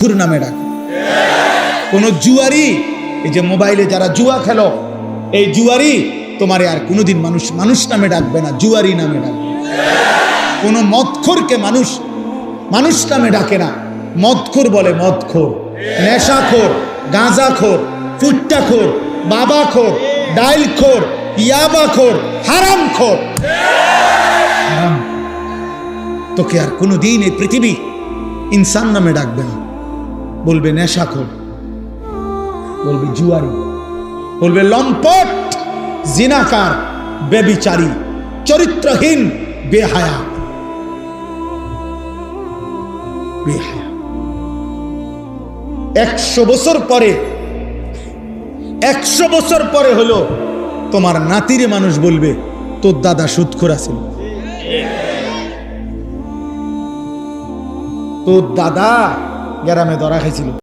মদখোর নামে ডাকে। কোন জুয়ারি, এই যে মোবাইলে যারা জুয়া খেলো, এই জুয়ারি তোমারে আর কোনোদিন মানুষ নামে ডাকবে না, জুয়ারি নামে ডাকবে। কোন মদখোরকে মানুষ নামে ডাকে না, মদখোর বলে মদখোর, নেশাখোর, গাঁজাখোর, ফুট্টাখোর, বাবাখোর, ডাইলখোর, ইয়াবাখোর, হারামখোর। তোকে আর কোনোদিন এই পৃথিবী ইনসান নামে ডাকবে না, বলবে নেশাখোর, বলবে জুয়ারি, বলবে লম্পট, জিনাকার, বেবিচারী, চরিত্রহীন, বেহায়া। 100 বছর পরে হলো তোমার নাতিরে মানুষ বলবে তোর দাদা সুদখোর আছেন, তোর দাদা গ্রামে ধরা খাইছিল।